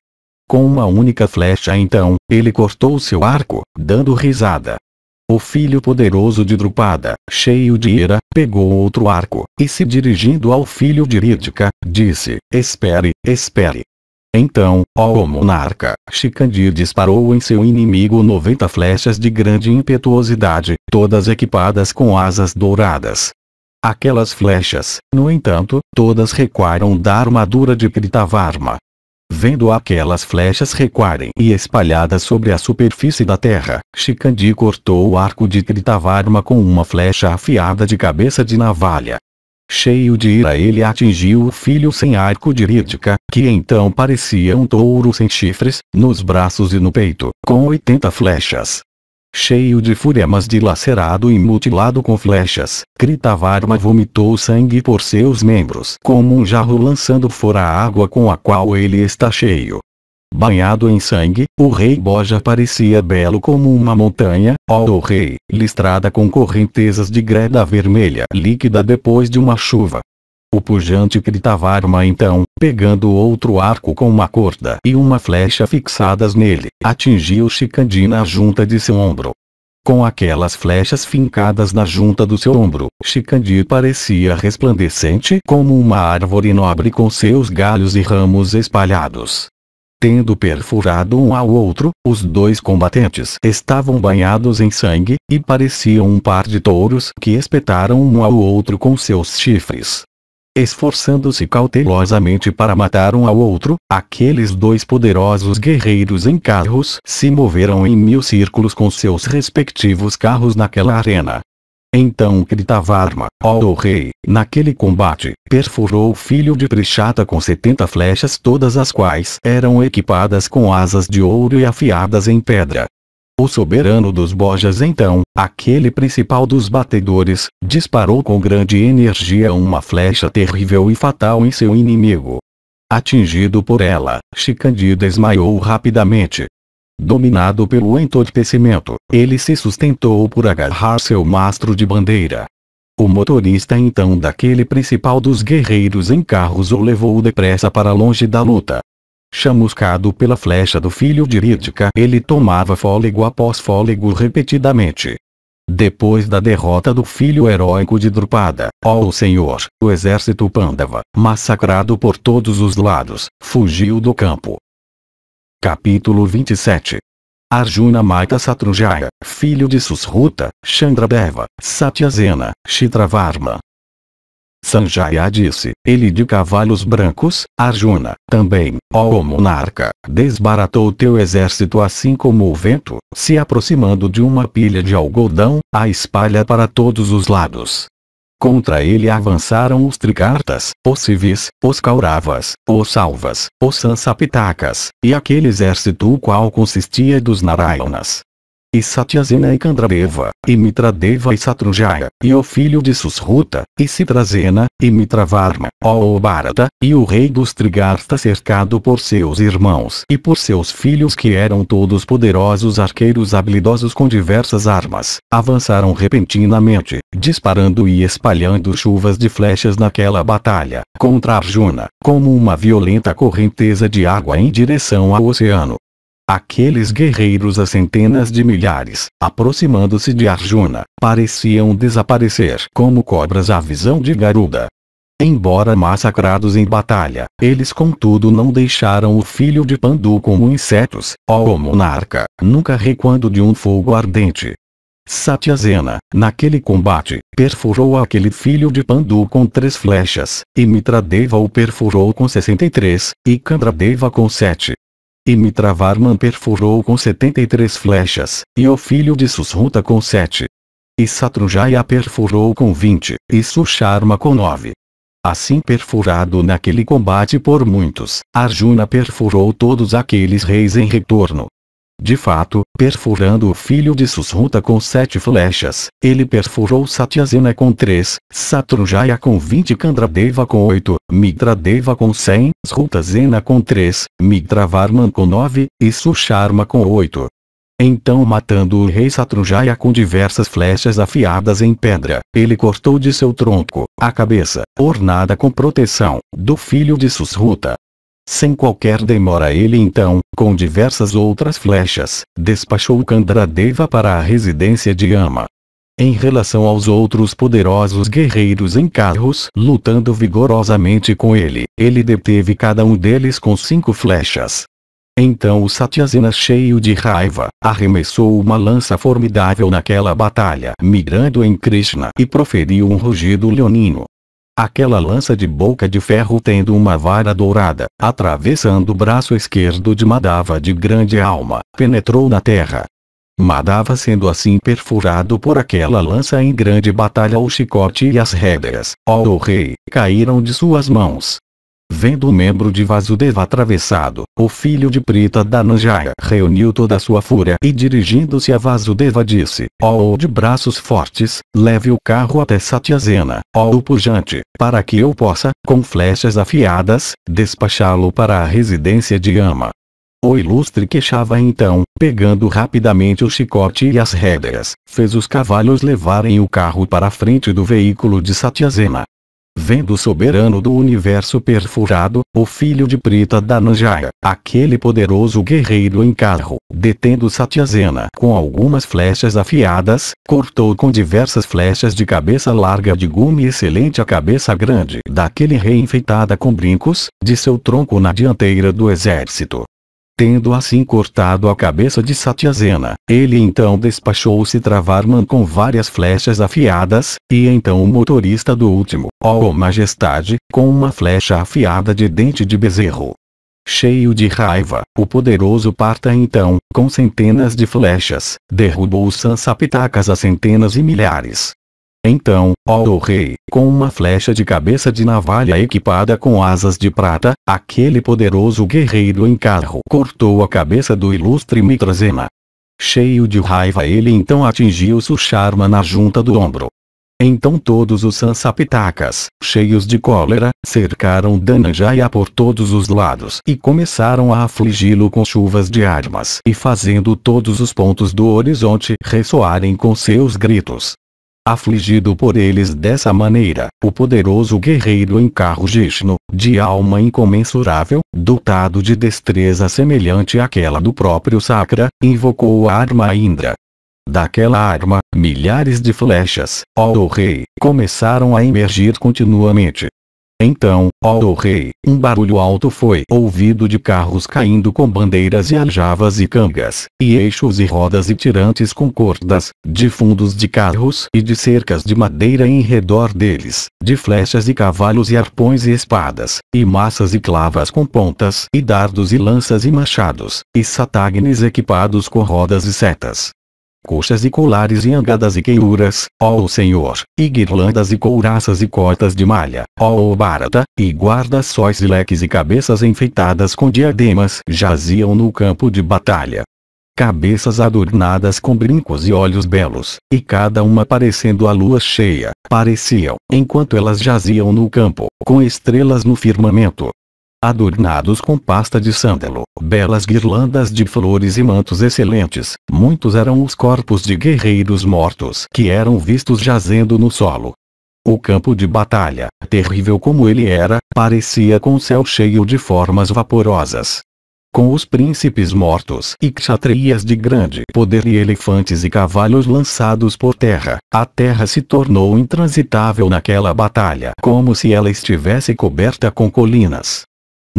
Com uma única flecha então, ele cortou seu arco, dando risada. O filho poderoso de Drupada, cheio de ira, pegou outro arco, e se dirigindo ao filho de Ridika, disse: "Espere, espere." Então, ó monarca, Shikandi disparou em seu inimigo 90 flechas de grande impetuosidade, todas equipadas com asas douradas. Aquelas flechas, no entanto, todas recuaram da armadura de Kritavarma. Vendo aquelas flechas recuarem e espalhadas sobre a superfície da terra, Shikandi cortou o arco de Kritavarma com uma flecha afiada de cabeça de navalha. Cheio de ira, ele atingiu o filho sem arco de Ridika, que então parecia um touro sem chifres, nos braços e no peito, com 80 flechas. Cheio de fúria, mas dilacerado e mutilado com flechas, Kritavarma vomitou sangue por seus membros como um jarro lançando fora a água com a qual ele está cheio. Banhado em sangue, o rei Boja parecia belo como uma montanha, ó rei, listrada com correntezas de greda vermelha líquida depois de uma chuva. O pujante Kritavarma então, pegando outro arco com uma corda e uma flecha fixadas nele, atingiu Shikandi na junta de seu ombro. Com aquelas flechas fincadas na junta do seu ombro, Shikandi parecia resplandecente como uma árvore nobre com seus galhos e ramos espalhados. Tendo perfurado um ao outro, os dois combatentes estavam banhados em sangue, e pareciam um par de touros que espetaram um ao outro com seus chifres. Esforçando-se cautelosamente para matar um ao outro, aqueles dois poderosos guerreiros em carros se moveram em 1000 círculos com seus respectivos carros naquela arena. Então Kritavarma, ó rei, naquele combate, perfurou o filho de Prishata com 70 flechas, todas as quais eram equipadas com asas de ouro e afiadas em pedra. O soberano dos Bojas então, aquele principal dos batedores, disparou com grande energia uma flecha terrível e fatal em seu inimigo. Atingido por ela, Shikandi desmaiou rapidamente. Dominado pelo entorpecimento, ele se sustentou por agarrar seu mastro de bandeira. O motorista então daquele principal dos guerreiros em carros o levou depressa para longe da luta. Chamuscado pela flecha do filho de Ridika, ele tomava fôlego após fôlego repetidamente. Depois da derrota do filho heróico de Drupada, ó senhor, o exército Pandava, massacrado por todos os lados, fugiu do campo. Capítulo 27. Arjuna mata Satrunjaya, filho de Susruta, Chandradeva, Satyasena, Chitravarma. Sanjaya disse, ele de cavalos brancos, Arjuna, também, ó monarca, desbaratou teu exército assim como o vento, se aproximando de uma pilha de algodão, a espalha para todos os lados. Contra ele avançaram os Trikartas, os Civis, os Kauravas, os Salvas, os Sansapitakas, e aquele exército o qual consistia dos Narayanas. E Satyasena e Candradeva, e Mitradeva e Satrunjaya, e o filho de Susruta, e Citrasena, e Mitravarma, ó Bharata, e o rei dos Trigarta cercado por seus irmãos e por seus filhos que eram todos poderosos arqueiros habilidosos com diversas armas, avançaram repentinamente, disparando e espalhando chuvas de flechas naquela batalha, contra Arjuna, como uma violenta correnteza de água em direção ao oceano. Aqueles guerreiros a centenas de milhares, aproximando-se de Arjuna, pareciam desaparecer como cobras à visão de Garuda. Embora massacrados em batalha, eles contudo não deixaram o filho de Pandu como insetos, ó monarca, nunca recuando de um fogo ardente. Satyasena, naquele combate, perfurou aquele filho de Pandu com 3 flechas, e Mitradeva o perfurou com 63, e Candradeva com 7. E Mitravarman perfurou com 73 flechas, e o filho de Susruta com 7. E Satrunjaya perfurou com 20, e Susharma com 9. Assim perfurado naquele combate por muitos, Arjuna perfurou todos aqueles reis em retorno. De fato, perfurando o filho de Susruta com 7 flechas, ele perfurou Satyasena com 3, Satrunjaya com 20, Candradeva com 8, Mitradeva com 100, Srutasena com 3, Mitravarman com 9, e Susharma com 8. Então, matando o rei Satrunjaya com diversas flechas afiadas em pedra, ele cortou de seu tronco a cabeça, ornada com proteção, do filho de Susruta. Sem qualquer demora ele então, com diversas outras flechas, despachou Candradeva para a residência de Yama. Em relação aos outros poderosos guerreiros em carros lutando vigorosamente com ele, ele deteve cada um deles com 5 flechas. Então o Satyasena, cheio de raiva, arremessou uma lança formidável naquela batalha, mirando em Krishna, e proferiu um rugido leonino. Aquela lança de boca de ferro tendo uma vara dourada, atravessando o braço esquerdo de Madhava de grande alma, penetrou na terra. Madhava sendo assim perfurado por aquela lança em grande batalha, o chicote e as rédeas, ó rei, caíram de suas mãos. Vendo o membro de Vasudeva atravessado, o filho de Prita Dhananjaya reuniu toda a sua fúria e dirigindo-se a Vasudeva disse, ó de braços fortes, leve o carro até Satyasena, ó pujante, para que eu possa, com flechas afiadas, despachá-lo para a residência de Yama. O ilustre queixava então, pegando rapidamente o chicote e as rédeas, fez os cavalos levarem o carro para a frente do veículo de Satyasena. Vendo o soberano do universo perfurado, o filho de Prita Dhananjaya, aquele poderoso guerreiro em carro, detendo Satyasena com algumas flechas afiadas, cortou com diversas flechas de cabeça larga de gume excelente a cabeça grande daquele rei enfeitada com brincos, de seu tronco na dianteira do exército. Tendo assim cortado a cabeça de Satyasena, ele então despachou Citravarman com várias flechas afiadas, e então o motorista do último, ó majestade, com uma flecha afiada de dente de bezerro. Cheio de raiva, o poderoso Partha então, com centenas de flechas, derrubou os Sansapitakas a centenas e milhares. Então, ó rei, com uma flecha de cabeça de navalha equipada com asas de prata, aquele poderoso guerreiro em carro cortou a cabeça do ilustre Mitrasena. Cheio de raiva ele então atingiu Susharma na junta do ombro. Então todos os Sansapitakas, cheios de cólera, cercaram Dhananjaya por todos os lados e começaram a afligi-lo com chuvas de armas e fazendo todos os pontos do horizonte ressoarem com seus gritos. Afligido por eles dessa maneira, o poderoso guerreiro em carro Jishnu, de alma incomensurável, dotado de destreza semelhante àquela do próprio Sakra, invocou a arma Indra. Daquela arma, milhares de flechas, ó rei, começaram a emergir continuamente. Então, ó rei, um barulho alto foi ouvido de carros caindo com bandeiras e aljavas e cangas, e eixos e rodas e tirantes com cordas, de fundos de carros e de cercas de madeira em redor deles, de flechas e cavalos e arpões e espadas, e massas e clavas com pontas e dardos e lanças e machados, e satagnes equipados com rodas e setas. Coxas e colares e angadas e queiuras, ó Senhor, e guirlandas e couraças e cotas de malha, ó Barata, e guarda-sóis e leques e cabeças enfeitadas com diademas jaziam no campo de batalha. Cabeças adornadas com brincos e olhos belos, e cada uma parecendo a lua cheia, pareciam, enquanto elas jaziam no campo, com estrelas no firmamento. Adornados com pasta de sândalo, belas guirlandas de flores e mantos excelentes, muitos eram os corpos de guerreiros mortos que eram vistos jazendo no solo. O campo de batalha, terrível como ele era, parecia com o céu cheio de formas vaporosas. Com os príncipes mortos e kshatriyas de grande poder e elefantes e cavalos lançados por terra, a terra se tornou intransitável naquela batalha como se ela estivesse coberta com colinas.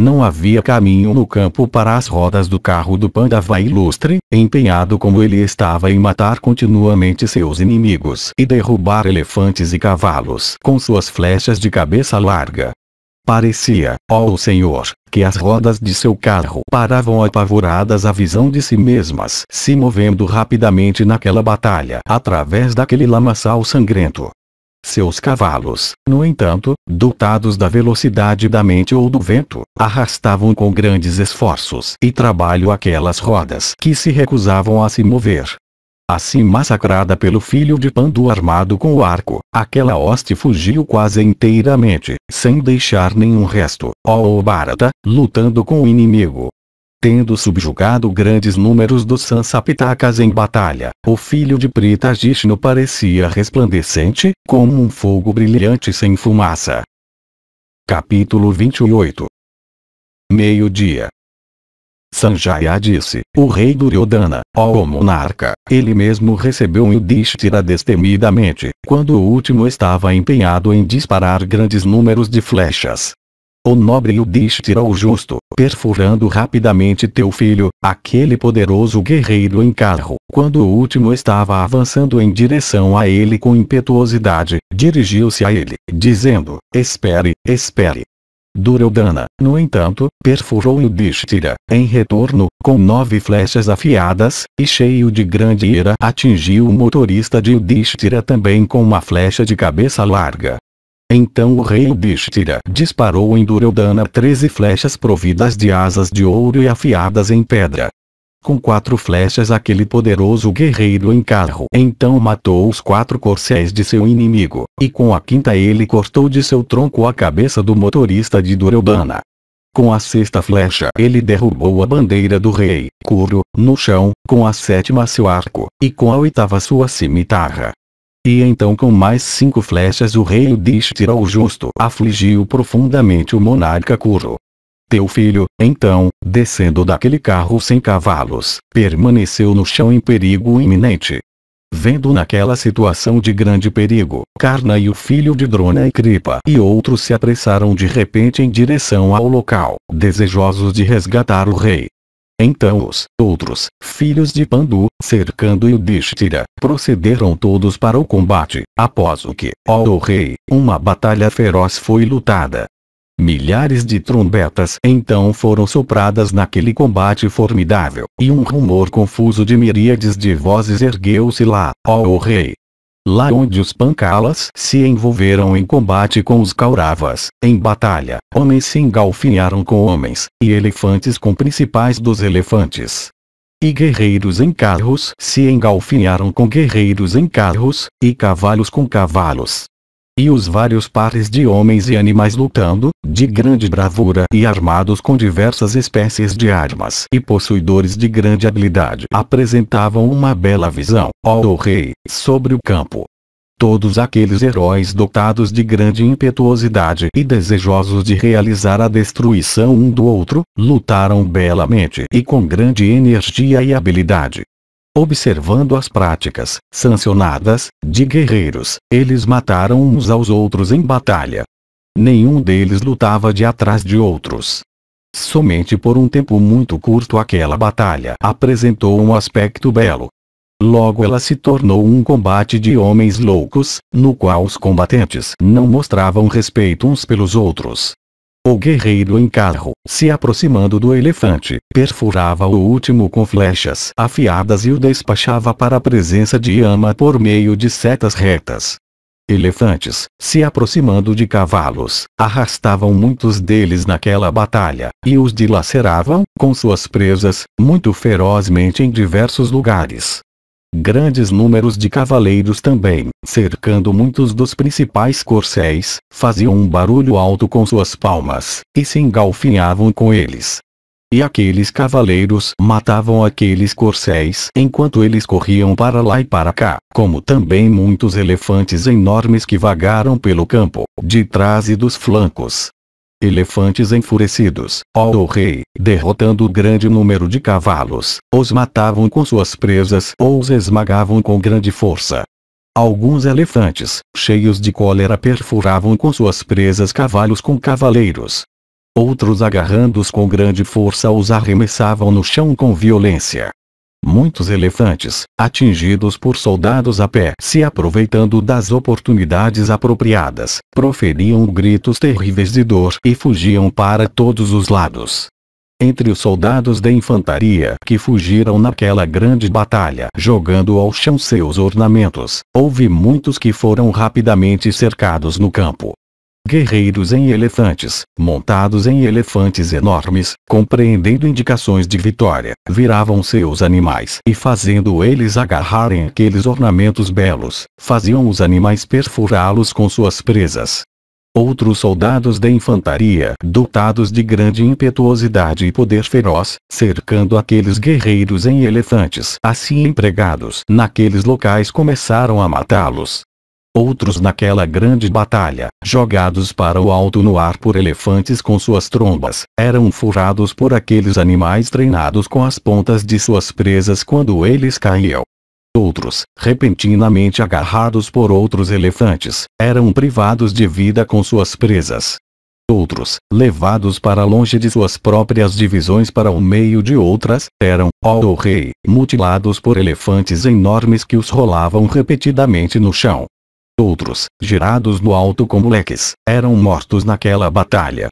Não havia caminho no campo para as rodas do carro do Pandava ilustre, empenhado como ele estava em matar continuamente seus inimigos e derrubar elefantes e cavalos com suas flechas de cabeça larga. Parecia, ó Senhor, que as rodas de seu carro paravam apavoradas à visão de si mesmas, se movendo rapidamente naquela batalha através daquele lamaçal sangrento. Seus cavalos, no entanto, dotados da velocidade da mente ou do vento, arrastavam com grandes esforços e trabalho aquelas rodas que se recusavam a se mover. Assim massacrada pelo filho de Pandu armado com o arco, aquela hoste fugiu quase inteiramente, sem deixar nenhum resto, ó Bharata, lutando com o inimigo. Tendo subjugado grandes números dos Sansapitakas em batalha, o filho de Prita Jishnu parecia resplandecente, como um fogo brilhante sem fumaça. Capítulo 28. Meio-dia. Sanjaya disse, o rei Duryodhana, ó monarca, ele mesmo recebeu Yudhishthira destemidamente, quando o último estava empenhado em disparar grandes números de flechas. O nobre Yudhishthira o justo, perfurando rapidamente teu filho, aquele poderoso guerreiro em carro, quando o último estava avançando em direção a ele com impetuosidade, dirigiu-se a ele, dizendo, espere, espere. Duryodhana, no entanto, perfurou Yudhishthira, em retorno, com 9 flechas afiadas, e cheio de grande ira atingiu o motorista de Yudhishthira também com uma flecha de cabeça larga. Então o rei Yudhishthira disparou em Duryodhana 13 flechas providas de asas de ouro e afiadas em pedra. Com 4 flechas aquele poderoso guerreiro em carro então matou os 4 corcéis de seu inimigo, e com a 5ª ele cortou de seu tronco a cabeça do motorista de Duryodhana. Com a 6ª flecha ele derrubou a bandeira do rei, Kuru, no chão, com a 7ª seu arco, e com a 8ª sua cimitarra. E então com mais 5 flechas o rei Yudhishthira o justo afligiu profundamente o monarca Kuru. Teu filho, então, descendo daquele carro sem cavalos, permaneceu no chão em perigo iminente. Vendo naquela situação de grande perigo, Karna e o filho de Drona e Kripa e outros se apressaram de repente em direção ao local, desejosos de resgatar o rei. Então os outros filhos de Pandu, cercando Yudhishthira, procederam todos para o combate, após o que, ó rei, uma batalha feroz foi lutada. Milhares de trombetas então foram sopradas naquele combate formidável, e um rumor confuso de miríades de vozes ergueu-se lá, ó rei. Lá onde os Pancalas se envolveram em combate com os Kauravas, em batalha, homens se engalfinharam com homens, e elefantes com principais dos elefantes. E guerreiros em carros se engalfinharam com guerreiros em carros, e cavalos com cavalos. E os vários pares de homens e animais lutando, de grande bravura e armados com diversas espécies de armas e possuidores de grande habilidade apresentavam uma bela visão, ó rei, sobre o campo. Todos aqueles heróis dotados de grande impetuosidade e desejosos de realizar a destruição um do outro, lutaram belamente e com grande energia e habilidade. Observando as práticas, sancionadas, de guerreiros, eles mataram uns aos outros em batalha. Nenhum deles lutava de atrás de outros. Somente por um tempo muito curto aquela batalha apresentou um aspecto belo. Logo ela se tornou um combate de homens loucos, no qual os combatentes não mostravam respeito uns pelos outros. O guerreiro em carro, se aproximando do elefante, perfurava o último com flechas afiadas e o despachava para a presença de Yama por meio de setas retas. Elefantes, se aproximando de cavalos, arrastavam muitos deles naquela batalha, e os dilaceravam, com suas presas, muito ferozmente em diversos lugares. Grandes números de cavaleiros também, cercando muitos dos principais corcéis, faziam um barulho alto com suas palmas, e se engalfinhavam com eles. E aqueles cavaleiros matavam aqueles corcéis enquanto eles corriam para lá e para cá, como também muitos elefantes enormes que vagaram pelo campo, de trás e dos flancos. Elefantes enfurecidos, ó rei, derrotando grande número de cavalos, os matavam com suas presas ou os esmagavam com grande força. Alguns elefantes, cheios de cólera, perfuravam com suas presas cavalos com cavaleiros. Outros, agarrando-os com grande força, os arremessavam no chão com violência. Muitos elefantes, atingidos por soldados a pé, se aproveitando das oportunidades apropriadas, proferiam gritos terríveis de dor e fugiam para todos os lados. Entre os soldados da infantaria que fugiram naquela grande batalha, jogando ao chão seus ornamentos, houve muitos que foram rapidamente cercados no campo. Guerreiros em elefantes, montados em elefantes enormes, compreendendo indicações de vitória, viravam seus animais e, fazendo eles agarrarem aqueles ornamentos belos, faziam os animais perfurá-los com suas presas. Outros soldados da infantaria, dotados de grande impetuosidade e poder feroz, cercando aqueles guerreiros em elefantes assim empregados naqueles locais, começaram a matá-los. Outros, naquela grande batalha, jogados para o alto no ar por elefantes com suas trombas, eram furados por aqueles animais treinados com as pontas de suas presas quando eles caíam. Outros, repentinamente agarrados por outros elefantes, eram privados de vida com suas presas. Outros, levados para longe de suas próprias divisões para o meio de outras, eram, ó rei, mutilados por elefantes enormes que os rolavam repetidamente no chão. Outros, girados no alto como leques, eram mortos naquela batalha.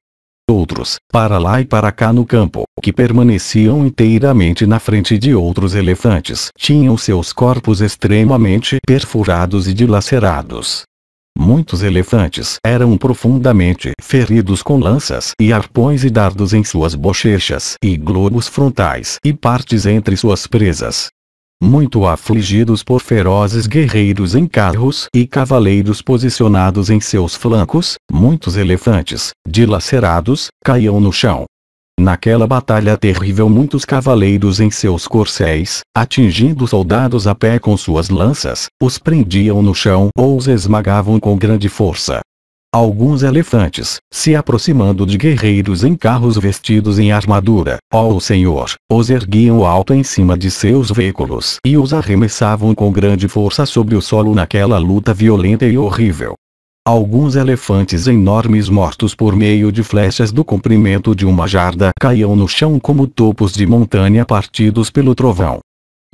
Outros, para lá e para cá no campo, que permaneciam inteiramente na frente de outros elefantes, tinham seus corpos extremamente perfurados e dilacerados. Muitos elefantes eram profundamente feridos com lanças e arpões e dardos em suas bochechas e globos frontais e partes entre suas presas. Muito afligidos por ferozes guerreiros em carros e cavaleiros posicionados em seus flancos, muitos elefantes, dilacerados, caíam no chão. Naquela batalha terrível, muitos cavaleiros em seus corcéis, atingindo soldados a pé com suas lanças, os prendiam no chão ou os esmagavam com grande força. Alguns elefantes, se aproximando de guerreiros em carros vestidos em armadura, ó Senhor, os erguiam alto em cima de seus veículos e os arremessavam com grande força sobre o solo naquela luta violenta e horrível. Alguns elefantes enormes, mortos por meio de flechas do comprimento de uma jarda, caíam no chão como topos de montanha partidos pelo trovão.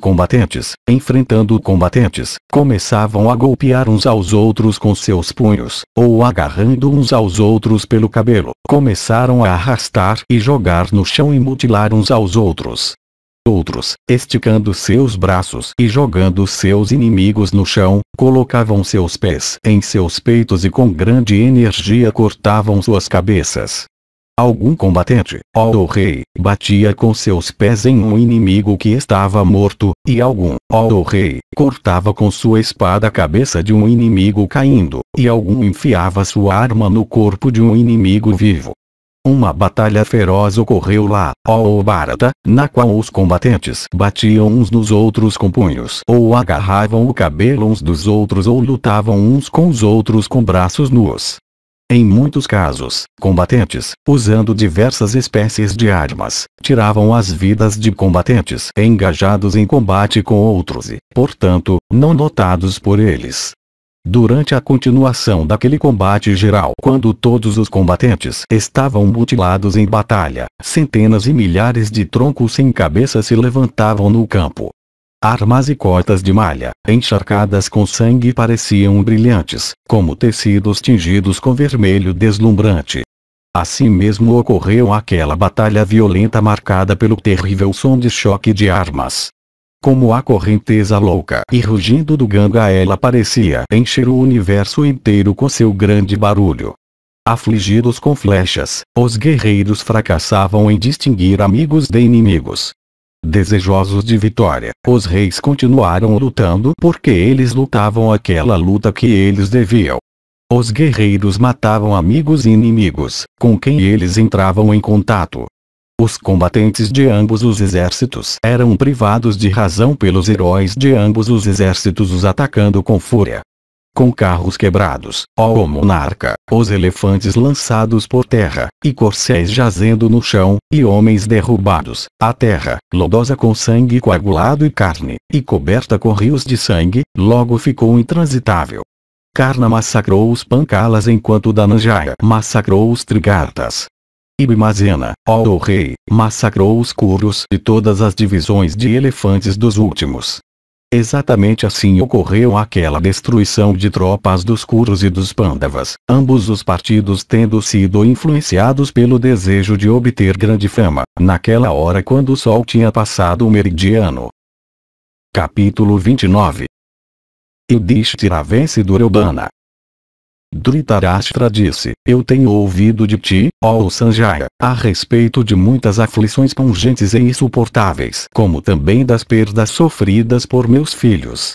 Combatentes, enfrentando combatentes, começavam a golpear uns aos outros com seus punhos, ou agarrando uns aos outros pelo cabelo, começaram a arrastar e jogar no chão e mutilar uns aos outros. Outros, esticando seus braços e jogando seus inimigos no chão, colocavam seus pés em seus peitos e com grande energia cortavam suas cabeças. Algum combatente, ó rei, batia com seus pés em um inimigo que estava morto, e algum, ó rei, cortava com sua espada a cabeça de um inimigo caindo, e algum enfiava sua arma no corpo de um inimigo vivo. Uma batalha feroz ocorreu lá, ó Bharata, na qual os combatentes batiam uns nos outros com punhos, ou agarravam o cabelo uns dos outros, ou lutavam uns com os outros com braços nus. Em muitos casos, combatentes, usando diversas espécies de armas, tiravam as vidas de combatentes engajados em combate com outros e, portanto, não notados por eles. Durante a continuação daquele combate geral, quando todos os combatentes estavam mutilados em batalha, centenas e milhares de troncos sem cabeça se levantavam no campo. Armas e cotas de malha, encharcadas com sangue, pareciam brilhantes, como tecidos tingidos com vermelho deslumbrante. Assim mesmo ocorreu aquela batalha violenta marcada pelo terrível som de choque de armas. Como a correnteza louca e rugindo do Ganga, ela parecia encher o universo inteiro com seu grande barulho. Afligidos com flechas, os guerreiros fracassavam em distinguir amigos de inimigos. Desejosos de vitória, os reis continuaram lutando porque eles lutavam aquela luta que eles deviam. Os guerreiros matavam amigos e inimigos, com quem eles entravam em contato. Os combatentes de ambos os exércitos eram privados de razão pelos heróis de ambos os exércitos os atacando com fúria. Com carros quebrados, ó monarca, os elefantes lançados por terra, e corcéis jazendo no chão, e homens derrubados, a terra, lodosa com sangue coagulado e carne, e coberta com rios de sangue, logo ficou intransitável. Karna massacrou os Pancalas enquanto Dhananjaya massacrou os Trigartas. E Bhimazena, ó rei, massacrou os Kurus e todas as divisões de elefantes dos últimos. Exatamente assim ocorreu aquela destruição de tropas dos Kurus e dos Pandavas, ambos os partidos tendo sido influenciados pelo desejo de obter grande fama, naquela hora quando o sol tinha passado o meridiano. Capítulo 29. Yudhishthira vence Duryodhana. Dhritarashtra disse: Eu tenho ouvido de ti, ó Sanjaya, a respeito de muitas aflições pungentes e insuportáveis, como também das perdas sofridas por meus filhos.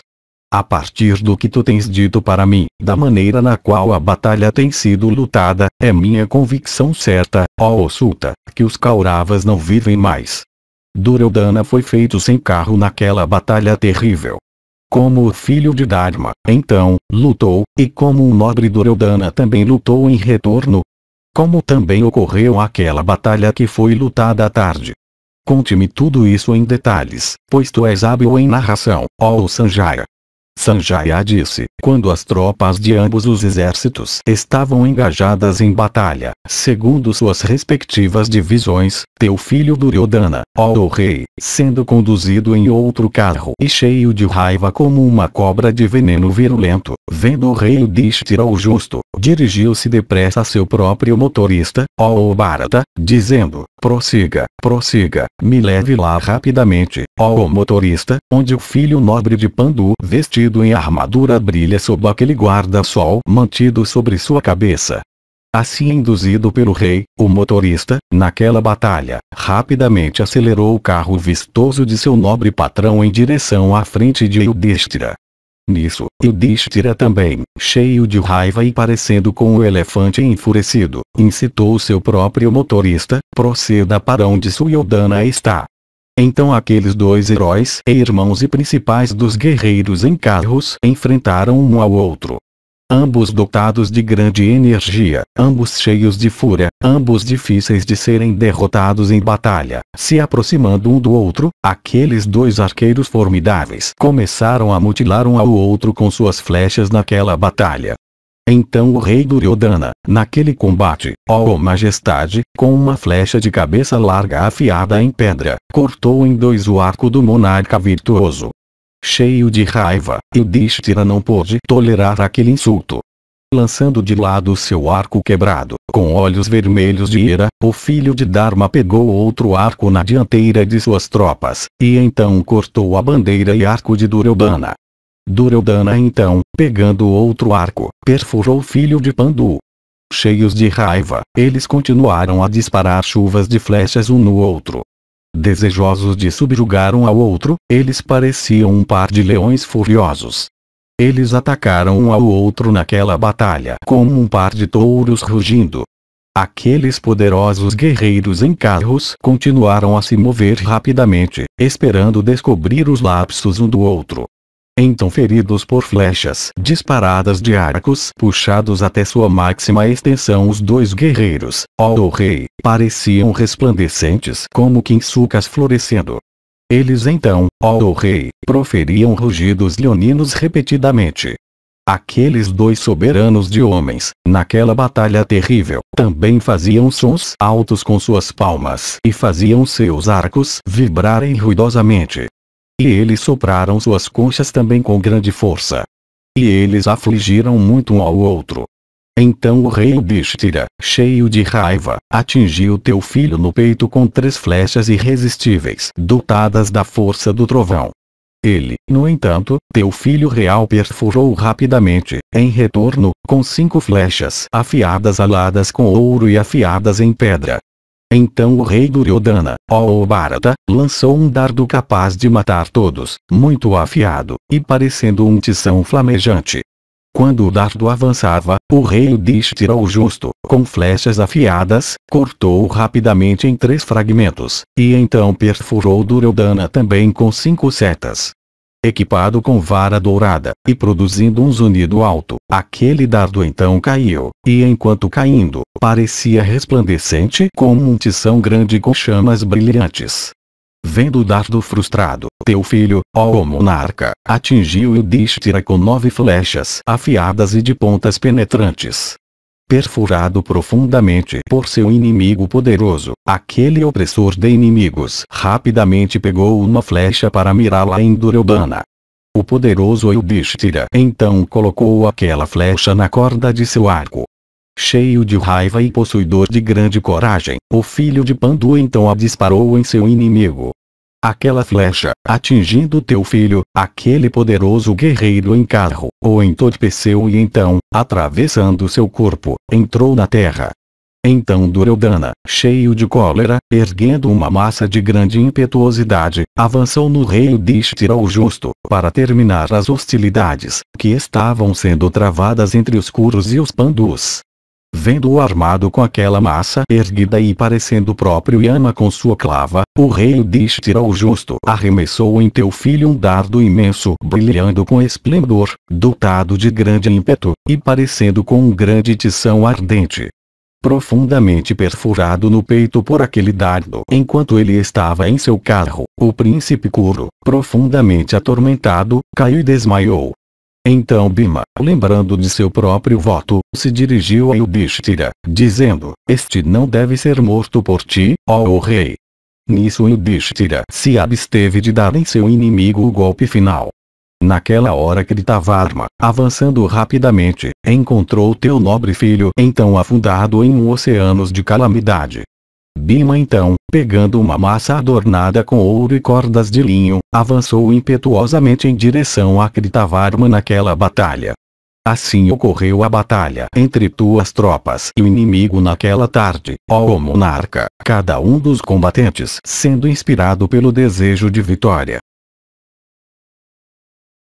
A partir do que tu tens dito para mim, da maneira na qual a batalha tem sido lutada, é minha convicção certa, ó Sutta, que os Kauravas não vivem mais. Duryodhana foi feito sem carro naquela batalha terrível. Como o filho de Dharma, então, lutou, e como um nobre Duryodhana também lutou em retorno. Como também ocorreu aquela batalha que foi lutada à tarde. Conte-me tudo isso em detalhes, pois tu és hábil em narração, ó Sanjaya. Sanjaya disse: Quando as tropas de ambos os exércitos estavam engajadas em batalha, segundo suas respectivas divisões, teu filho Duryodhana, ó rei, sendo conduzido em outro carro e cheio de raiva como uma cobra de veneno virulento, vendo o rei Yudhishthira o justo, dirigiu-se depressa a seu próprio motorista, ó Bharata, dizendo: Prossiga, prossiga, me leve lá rapidamente, ó motorista, onde o filho nobre de Pandu, vestido em armadura, brilha sob aquele guarda-sol mantido sobre sua cabeça. Assim induzido pelo rei, o motorista, naquela batalha, rapidamente acelerou o carro vistoso de seu nobre patrão em direção à frente de Yudhishthira. Nisso, Yudhishthira também, cheio de raiva e parecendo com o elefante enfurecido, incitou seu próprio motorista: proceda para onde Suyoddhana está. Então aqueles dois heróis e irmãos e principais dos guerreiros em carros enfrentaram um ao outro. Ambos dotados de grande energia, ambos cheios de fúria, ambos difíceis de serem derrotados em batalha, se aproximando um do outro, aqueles dois arqueiros formidáveis começaram a mutilar um ao outro com suas flechas naquela batalha. Então o rei Duryodhana, naquele combate, ó majestade, com uma flecha de cabeça larga afiada em pedra, cortou em dois o arco do monarca virtuoso. Cheio de raiva, Yudhishthira não pôde tolerar aquele insulto. Lançando de lado seu arco quebrado, com olhos vermelhos de ira, o filho de Dharma pegou outro arco na dianteira de suas tropas, e então cortou a bandeira e arco de Duryodhana. Duryodhana então, pegando outro arco, perfurou o filho de Pandu. Cheios de raiva, eles continuaram a disparar chuvas de flechas um no outro. Desejosos de subjugar um ao outro, eles pareciam um par de leões furiosos. Eles atacaram um ao outro naquela batalha como um par de touros rugindo. Aqueles poderosos guerreiros em carros continuaram a se mover rapidamente, esperando descobrir os lapsos um do outro. Então, feridos por flechas disparadas de arcos puxados até sua máxima extensão, os dois guerreiros, ó rei, pareciam resplandecentes como quinsucas florescendo. Eles então, ó rei, proferiam rugidos leoninos repetidamente. aqueles dois soberanos de homens, naquela batalha terrível, também faziam sons altos com suas palmas e faziam seus arcos vibrarem ruidosamente. E eles sopraram suas conchas também com grande força. E eles afligiram muito um ao outro. Então o rei Yudhishthira, cheio de raiva, atingiu teu filho no peito com 3 flechas irresistíveis, dotadas da força do trovão. Ele, no entanto, teu filho real perfurou rapidamente, em retorno, com 5 flechas afiadas aladas com ouro e afiadas em pedra. Então o rei Duryodhana, ó Bharata, lançou um dardo capaz de matar todos, muito afiado, e parecendo um tição flamejante. Quando o dardo avançava, o rei Yudhishthira o justo, com flechas afiadas, cortou-o rapidamente em 3 fragmentos, e então perfurou Duryodhana também com 5 setas. Equipado com vara dourada, e produzindo um zunido alto, aquele dardo então caiu, e enquanto caindo, parecia resplandecente como um tição grande com chamas brilhantes. Vendo o dardo frustrado, teu filho, ó monarca, atingiu Yudhishthira com 9 flechas afiadas e de pontas penetrantes. Perfurado profundamente por seu inimigo poderoso, aquele opressor de inimigos rapidamente pegou uma flecha para mirá-la em Duryodhana. O poderoso Yudhishthira então colocou aquela flecha na corda de seu arco. Cheio de raiva e possuidor de grande coragem, o filho de Pandu então a disparou em seu inimigo. Aquela flecha, atingindo teu filho, aquele poderoso guerreiro em carro, o entorpeceu e então, atravessando seu corpo, entrou na terra. Então Duryodhana, cheio de cólera, erguendo uma massa de grande impetuosidade, avançou no rei Yudhishthira o justo, para terminar as hostilidades, que estavam sendo travadas entre os Kurus e os Pandus. Vendo-o armado com aquela massa erguida e parecendo o próprio Yama com sua clava, o rei Yudhishthira o justo arremessou em teu filho um dardo imenso brilhando com esplendor, dotado de grande ímpeto, e parecendo com um grande tição ardente. Profundamente perfurado no peito por aquele dardo enquanto ele estava em seu carro, o príncipe Kuru, profundamente atormentado, caiu e desmaiou. Então Bhima, lembrando de seu próprio voto, se dirigiu a Yudhishthira, dizendo, este não deve ser morto por ti, ó rei. Nisso Yudhishthira se absteve de dar em seu inimigo o golpe final. Naquela hora Kritavarma, avançando rapidamente, encontrou teu nobre filho então afundado em um oceano de calamidade. Bhima então, pegando uma massa adornada com ouro e cordas de linho, avançou impetuosamente em direção a Kritavarma naquela batalha. Assim ocorreu a batalha entre tuas tropas e o inimigo naquela tarde, ó monarca, cada um dos combatentes sendo inspirado pelo desejo de vitória.